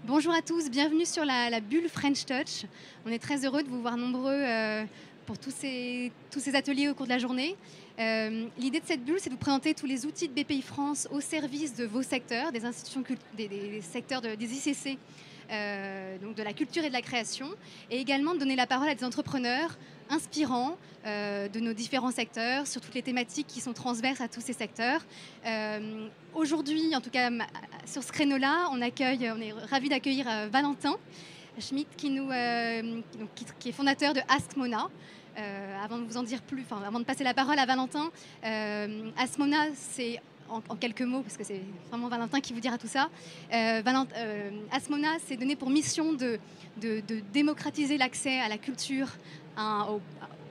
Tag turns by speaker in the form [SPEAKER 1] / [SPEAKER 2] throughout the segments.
[SPEAKER 1] Bonjour à tous, bienvenue sur la bulle French Touch. On est très heureux de vous voir nombreux pour tous ces ateliers au cours de la journée. L'idée de cette bulle, c'est de vous présenter tous les outils de BPI France au service de vos secteurs, des institutions, des secteurs des ICC, donc de la culture et de la création, et également de donner la parole à des entrepreneurs inspirants de nos différents secteurs, sur toutes les thématiques qui sont transverses à tous ces secteurs. Aujourd'hui, en tout cas sur ce créneau-là, on est ravis d'accueillir Valentin Schmitt qui est fondateur de Ask Mona. Avant de vous en dire plus, avant de passer la parole à Valentin, Ask Mona, c'est en quelques mots, parce que c'est vraiment Valentin qui vous dira tout ça. Ask Mona, c'est donné pour mission de démocratiser l'accès à la culture à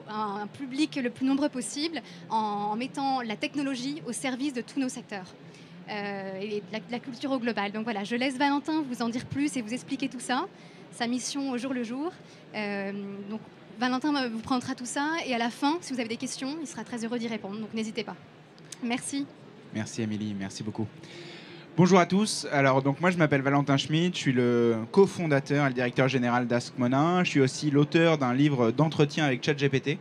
[SPEAKER 1] un public le plus nombreux possible, en mettant la technologie au service de tous nos secteurs. Et de la culture au global. Donc voilà, je laisse Valentin vous en dire plus et vous expliquer tout ça, sa mission au jour le jour. Donc Valentin vous présentera tout ça et à la fin, si vous avez des questions, il sera très heureux d'y répondre. Donc n'hésitez pas. Merci.
[SPEAKER 2] Merci Amélie, merci beaucoup. Bonjour à tous. Alors donc moi je m'appelle Valentin Schmitt, je suis le cofondateur et le directeur général d'Ask Mona. Je suis aussi l'auteur d'un livre d'entretien avec ChatGPT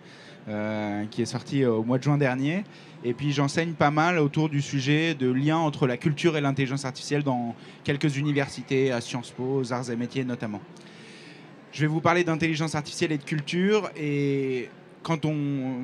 [SPEAKER 2] qui est sorti au mois de juin dernier. Et puis j'enseigne pas mal autour du sujet de lien entre la culture et l'intelligence artificielle dans quelques universités, à Sciences Po, aux arts et métiers notamment. Je vais vous parler d'intelligence artificielle et de culture. Et quand on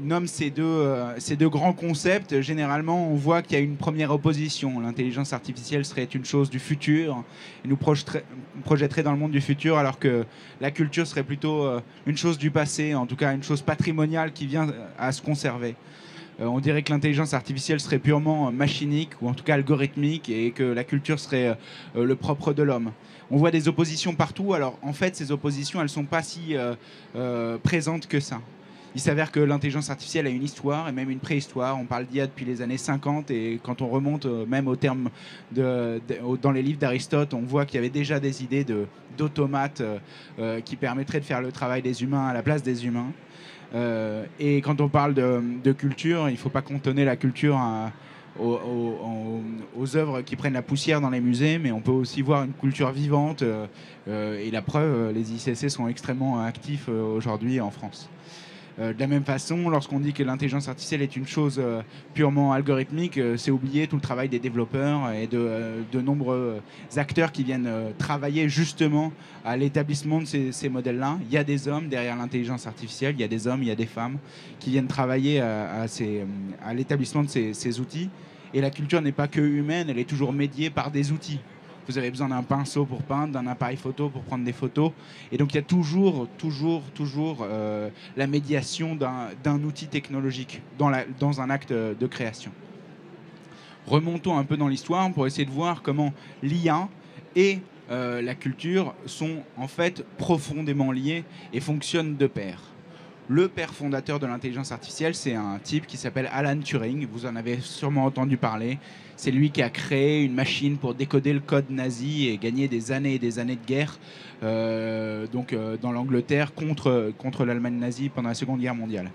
[SPEAKER 2] nomme ces deux grands concepts, généralement, on voit qu'il y a une première opposition. L'intelligence artificielle serait une chose du futur et nous projetterait dans le monde du futur, alors que la culture serait plutôt une chose du passé, en tout cas une chose patrimoniale qui vient à se conserver. On dirait que l'intelligence artificielle serait purement machinique, ou en tout cas algorithmique, et que la culture serait le propre de l'homme. On voit des oppositions partout. Alors en fait, ces oppositions, elles ne sont pas si présentes que ça. Il s'avère que l'intelligence artificielle a une histoire et même une préhistoire. On parle d'IA depuis les années 50 et quand on remonte même au terme dans les livres d'Aristote, on voit qu'il y avait déjà des idées d'automates qui permettraient de faire le travail des humains à la place des humains. Et quand on parle de culture, il ne faut pas cantonner la culture aux œuvres qui prennent la poussière dans les musées, mais on peut aussi voir une culture vivante. Et la preuve, les ICC sont extrêmement actifs aujourd'hui en France. De la même façon, lorsqu'on dit que l'intelligence artificielle est une chose purement algorithmique, c'est oublier tout le travail des développeurs et de nombreux acteurs qui viennent travailler justement à l'établissement de ces modèles-là. Il y a des hommes derrière l'intelligence artificielle, il y a des hommes, il y a des femmes qui viennent travailler à l'établissement de ces outils. Et la culture n'est pas que humaine, elle est toujours médiée par des outils. Vous avez besoin d'un pinceau pour peindre, d'un appareil photo pour prendre des photos. Et donc il y a toujours la médiation d'un outil technologique dans un acte de création. Remontons un peu dans l'histoire pour essayer de voir comment l'IA et la culture sont en fait profondément liées et fonctionnent de pair. Le père fondateur de l'intelligence artificielle, c'est un type qui s'appelle Alan Turing. Vous en avez sûrement entendu parler. C'est lui qui a créé une machine pour décoder le code nazi et gagner des années et des années de guerre dans l'Angleterre contre l'Allemagne nazie pendant la Seconde Guerre mondiale.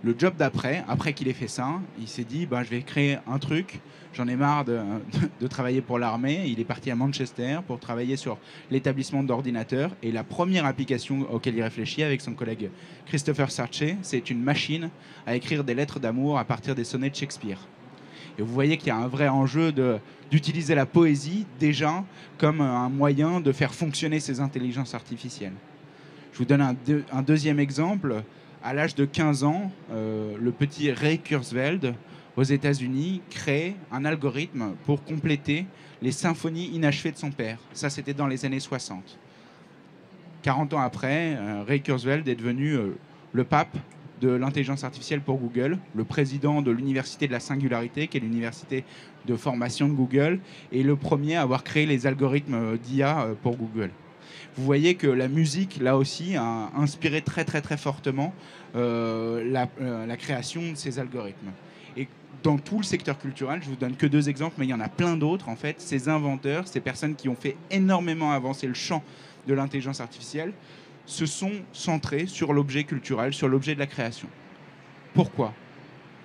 [SPEAKER 2] Le job d'après, après qu'il ait fait ça, il s'est dit je vais créer un truc. J'en ai marre de travailler pour l'armée. Il est parti à Manchester pour travailler sur l'établissement d'ordinateurs. Et la première application auquel il réfléchit avec son collègue Christopher Sarche, c'est une machine à écrire des lettres d'amour à partir des sonnets de Shakespeare. Et vous voyez qu'il y a un vrai enjeu d'utiliser la poésie déjà comme un moyen de faire fonctionner ces intelligences artificielles. Je vous donne un deuxième exemple. À l'âge de 15 ans, le petit Ray Kurzweil aux États-Unis crée un algorithme pour compléter les symphonies inachevées de son père. Ça, c'était dans les années 60. 40 ans après, Ray Kurzweil est devenu le pape de l'intelligence artificielle pour Google, le président de l'université de la singularité, qui est l'université de formation de Google, et le premier à avoir créé les algorithmes d'IA pour Google. Vous voyez que la musique, là aussi, a inspiré très très très fortement la création de ces algorithmes. Et dans tout le secteur culturel, je vous donne que deux exemples, mais il y en a plein d'autres en fait. Ces inventeurs, ces personnes qui ont fait énormément avancer le champ de l'intelligence artificielle, se sont centrés sur l'objet culturel, sur l'objet de la création. Pourquoi ?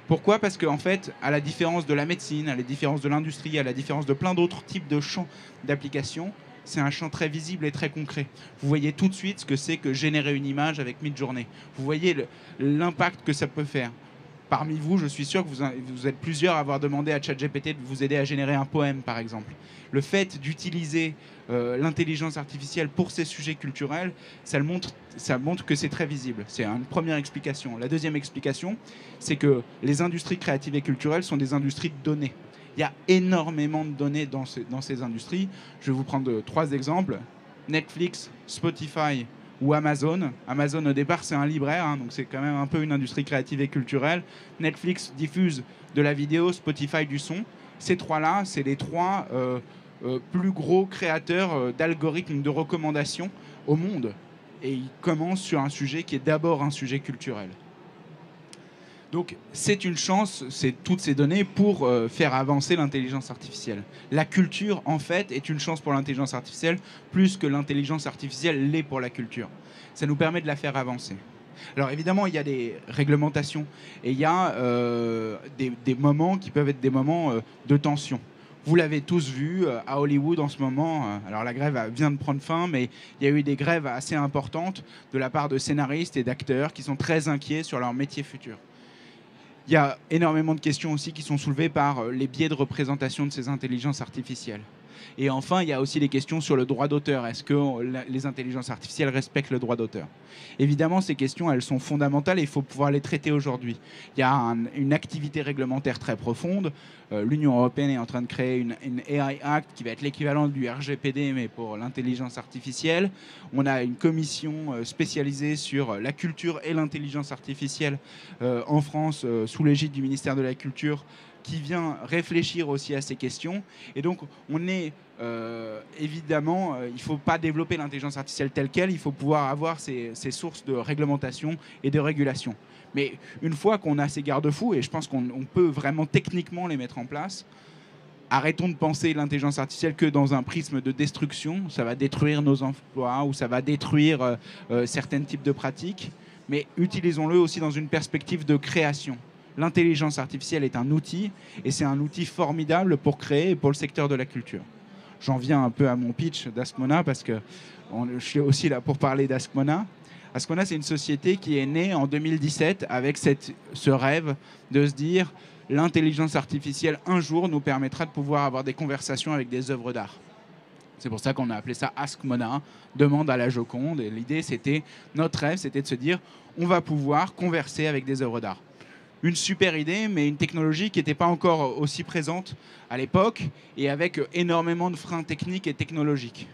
[SPEAKER 2] Pourquoi ? Parce qu'en fait, à la différence de la médecine, à la différence de l'industrie, à la différence de plein d'autres types de champs d'application, c'est un champ très visible et très concret. Vous voyez tout de suite ce que c'est que générer une image avec Midjourney. Vous voyez l'impact que ça peut faire. Parmi vous, je suis sûr que vous êtes plusieurs à avoir demandé à ChatGPT de vous aider à générer un poème, par exemple. Le fait d'utiliser l'intelligence artificielle pour ces sujets culturels, ça montre que c'est très visible. C'est une première explication. La deuxième explication, c'est que les industries créatives et culturelles sont des industries de données. Il y a énormément de données dans ces industries. Je vais vous prendre 3 exemples. Netflix, Spotify ou Amazon. Amazon, au départ, c'est un libraire, hein, donc c'est quand même un peu une industrie créative et culturelle. Netflix diffuse de la vidéo, Spotify du son. Ces 3-là, c'est les 3 plus gros créateurs d'algorithmes de recommandation au monde. Et ils commencent sur un sujet qui est d'abord un sujet culturel. Donc c'est une chance, c'est toutes ces données pour faire avancer l'intelligence artificielle. La culture, en fait, est une chance pour l'intelligence artificielle, plus que l'intelligence artificielle l'est pour la culture. Ça nous permet de la faire avancer. Alors évidemment, il y a des réglementations et il y a des moments qui peuvent être des moments de tension. Vous l'avez tous vu à Hollywood en ce moment. Alors la grève vient de prendre fin, mais il y a eu des grèves assez importantes de la part de scénaristes et d'acteurs qui sont très inquiets sur leur métier futur. Il y a énormément de questions aussi qui sont soulevées par les biais de représentation de ces intelligences artificielles. Et enfin, il y a aussi des questions sur le droit d'auteur. Est-ce que les intelligences artificielles respectent le droit d'auteur? Évidemment, ces questions, elles sont fondamentales et il faut pouvoir les traiter aujourd'hui. Il y a une activité réglementaire très profonde. L'Union européenne est en train de créer une AI Act qui va être l'équivalent du RGPD, mais pour l'intelligence artificielle. On a une commission spécialisée sur la culture et l'intelligence artificielle en France, sous l'égide du ministère de la Culture, qui vient réfléchir aussi à ces questions. Et donc, on est évidemment, il ne faut pas développer l'intelligence artificielle telle qu'elle, il faut pouvoir avoir ces sources de réglementation et de régulation. Mais une fois qu'on a ces garde-fous, et je pense qu'on peut vraiment techniquement les mettre en place, arrêtons de penser l'intelligence artificielle que dans un prisme de destruction. Ça va détruire nos emplois ou ça va détruire certains types de pratiques, mais utilisons-le aussi dans une perspective de création. L'intelligence artificielle est un outil, et c'est un outil formidable pour créer et pour le secteur de la culture. J'en viens un peu à mon pitch d'Askmona, parce que je suis aussi là pour parler d'Askmona. Askmona, c'est une société qui est née en 2017 avec ce rêve de se dire l'intelligence artificielle, un jour, nous permettra de pouvoir avoir des conversations avec des œuvres d'art. C'est pour ça qu'on a appelé ça Askmona, demande à la Joconde. Et l'idée, notre rêve, c'était de se dire, on va pouvoir converser avec des œuvres d'art. Une super idée, mais une technologie qui n'était pas encore aussi présente à l'époque et avec énormément de freins techniques et technologiques.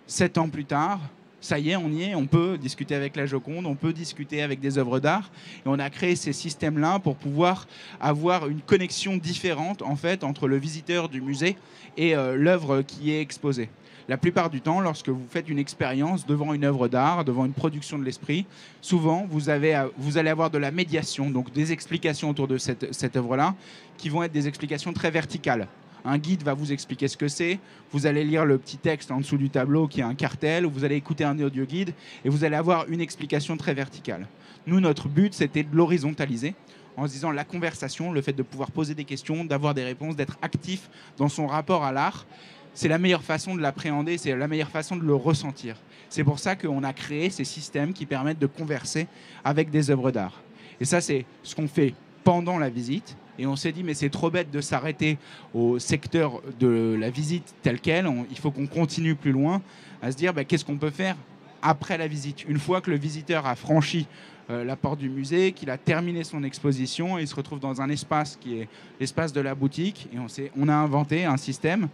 [SPEAKER 2] 7 ans plus tard, ça y est, on y est, on peut discuter avec la Joconde, on peut discuter avec des œuvres d'art, et on a créé ces systèmes-là pour pouvoir avoir une connexion différente en fait entre le visiteur du musée et l'œuvre qui est exposée. La plupart du temps, lorsque vous faites une expérience devant une œuvre d'art, devant une production de l'esprit, souvent, vous allez avoir de la médiation, donc des explications autour de cette œuvre-là, qui vont être des explications très verticales. Un guide va vous expliquer ce que c'est, vous allez lire le petit texte en dessous du tableau qui est un cartel, ou vous allez écouter un audio guide, et vous allez avoir une explication très verticale. Nous, notre but, c'était de l'horizontaliser, en se disant la conversation, le fait de pouvoir poser des questions, d'avoir des réponses, d'être actif dans son rapport à l'art. C'est la meilleure façon de l'appréhender, c'est la meilleure façon de le ressentir. C'est pour ça qu'on a créé ces systèmes qui permettent de converser avec des œuvres d'art. Et ça, c'est ce qu'on fait pendant la visite. Et on s'est dit, mais c'est trop bête de s'arrêter au secteur de la visite tel quel. Il faut qu'on continue plus loin à se dire, qu'est-ce qu'on peut faire après la visite. Une fois que le visiteur a franchi la porte du musée, qu'il a terminé son exposition, il se retrouve dans un espace qui est l'espace de la boutique. Et on a inventé un système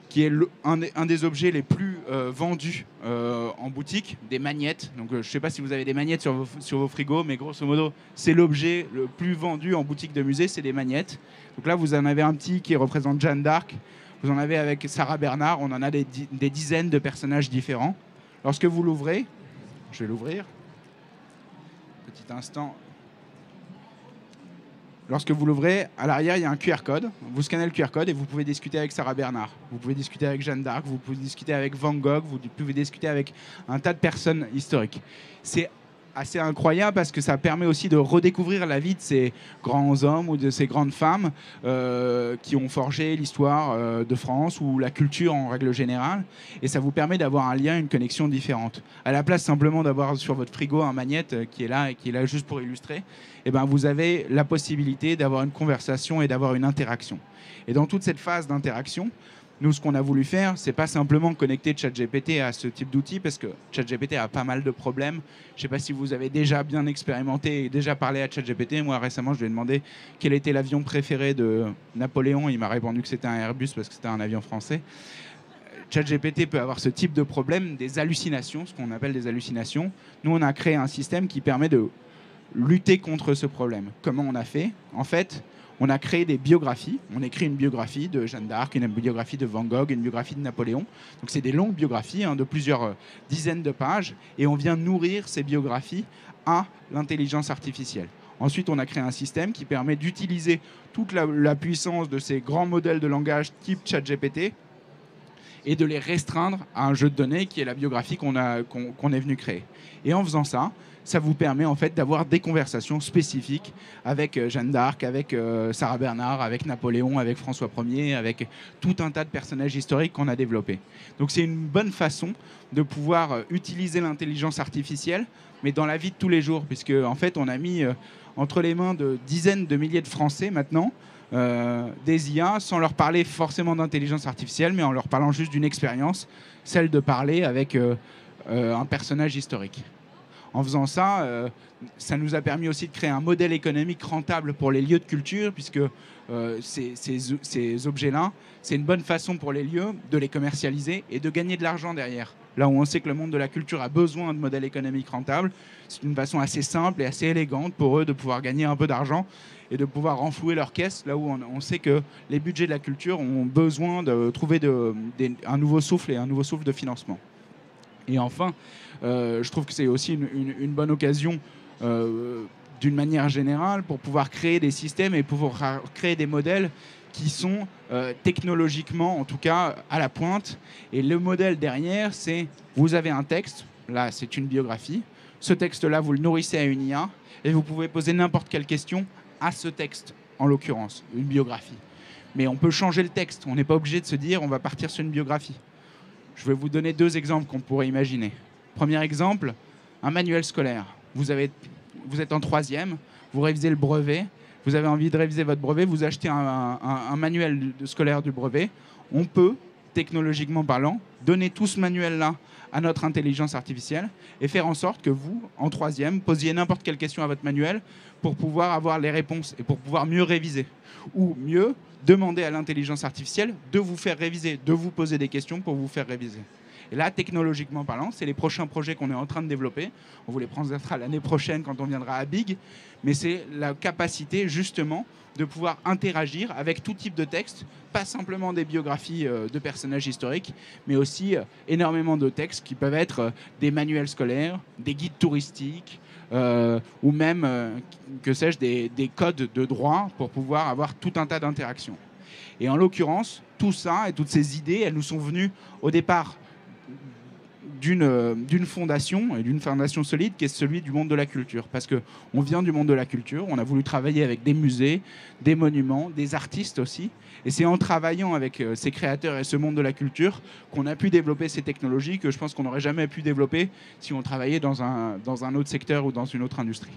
[SPEAKER 2] qui est un des objets les plus vendus en boutique, des magnettes. Donc, je ne sais pas si vous avez des magnettes sur vos frigos, mais grosso modo, c'est l'objet le plus vendu en boutique de musée, c'est des magnettes. Donc là, vous en avez un petit qui représente Jeanne d'Arc. Vous en avez avec Sarah Bernard. On en a des dizaines de personnages différents. Lorsque vous l'ouvrez, je vais l'ouvrir. Petit instant. Lorsque vous l'ouvrez, à l'arrière, il y a un QR code. Vous scannez le QR code et vous pouvez discuter avec Sarah Bernard. Vous pouvez discuter avec Jeanne d'Arc, vous pouvez discuter avec Van Gogh, vous pouvez discuter avec un tas de personnes historiques. C'est assez incroyable parce que ça permet aussi de redécouvrir la vie de ces grands hommes ou de ces grandes femmes qui ont forgé l'histoire de France ou la culture en règle générale. Et ça vous permet d'avoir un lien, une connexion différente. À la place simplement d'avoir sur votre frigo un magnète qui est là et qui est là juste pour illustrer, eh ben, vous avez la possibilité d'avoir une conversation et d'avoir une interaction. Et dans toute cette phase d'interaction, nous, ce qu'on a voulu faire, c'est pas simplement connecter ChatGPT à ce type d'outil, parce que ChatGPT a pas mal de problèmes. Je ne sais pas si vous avez déjà bien expérimenté et déjà parlé à ChatGPT. Moi, récemment, je lui ai demandé quel était l'avion préféré de Napoléon. Il m'a répondu que c'était un Airbus parce que c'était un avion français. ChatGPT peut avoir ce type de problème, des hallucinations, ce qu'on appelle des hallucinations. Nous, on a créé un système qui permet de lutter contre ce problème. Comment on a fait? En fait, on a créé des biographies. On écrit une biographie de Jeanne d'Arc, une biographie de Van Gogh, une biographie de Napoléon. Donc, c'est des longues biographies de plusieurs dizaines de pages. Et on vient nourrir ces biographies à l'intelligence artificielle. Ensuite, on a créé un système qui permet d'utiliser toute la puissance de ces grands modèles de langage type ChatGPT et de les restreindre à un jeu de données qui est la biographie qu'on est venu créer. Et en faisant ça, ça vous permet en fait d'avoir des conversations spécifiques avec Jeanne d'Arc, avec Sarah Bernard, avec Napoléon, avec François Ier, avec tout un tas de personnages historiques qu'on a développés. Donc c'est une bonne façon de pouvoir utiliser l'intelligence artificielle, mais dans la vie de tous les jours, puisque en fait on a mis entre les mains de dizaines de milliers de Français maintenant des IA sans leur parler forcément d'intelligence artificielle, mais en leur parlant juste d'une expérience, celle de parler avec un personnage historique. En faisant ça, ça nous a permis aussi de créer un modèle économique rentable pour les lieux de culture, puisque ces objets-là, c'est une bonne façon pour les lieux de les commercialiser et de gagner de l'argent derrière. Là où on sait que le monde de la culture a besoin de modèles économiques rentables, c'est une façon assez simple et assez élégante pour eux de pouvoir gagner un peu d'argent et de pouvoir renflouer leur caisse, là où on sait que les budgets de la culture ont besoin de trouver un nouveau souffle et un nouveau souffle de financement. Et enfin, je trouve que c'est aussi une bonne occasion, d'une manière générale, pour pouvoir créer des systèmes et pouvoir créer des modèles qui sont technologiquement, en tout cas, à la pointe. Et le modèle derrière, c'est vous avez un texte, là c'est une biographie, ce texte-là vous le nourrissez à une IA et vous pouvez poser n'importe quelle question à ce texte, en l'occurrence, une biographie. Mais on peut changer le texte, on n'est pas obligé de se dire on va partir sur une biographie. Je vais vous donner deux exemples qu'on pourrait imaginer. Premier exemple, un manuel scolaire. Vous êtes en troisième, vous révisez le brevet, vous avez envie de réviser votre brevet, vous achetez un manuel scolaire du brevet. On peut, technologiquement parlant, donner tout ce manuel-là à notre intelligence artificielle et faire en sorte que vous, en troisième, posiez n'importe quelle question à votre manuel pour pouvoir avoir les réponses et pour pouvoir mieux réviser. Ou mieux, demander à l'intelligence artificielle de vous faire réviser, de vous poser des questions pour vous faire réviser. Et là, technologiquement parlant, c'est les prochains projets qu'on est en train de développer. On vous les présentera l'année prochaine quand on viendra à Big. Mais c'est la capacité, justement, de pouvoir interagir avec tout type de texte, pas simplement des biographies de personnages historiques, mais aussi énormément de textes qui peuvent être des manuels scolaires, des guides touristiques, ou même, que sais-je, des codes de droit pour pouvoir avoir tout un tas d'interactions. Et en l'occurrence, tout ça et toutes ces idées, elles nous sont venues au départ d'une fondation, et d'une fondation solide, qui est celui du monde de la culture. Parce qu'on vient du monde de la culture, on a voulu travailler avec des musées, des monuments, des artistes aussi. Et c'est en travaillant avec ces créateurs et ce monde de la culture qu'on a pu développer ces technologies que je pense qu'on n'aurait jamais pu développer si on travaillait dans un autre secteur ou dans une autre industrie.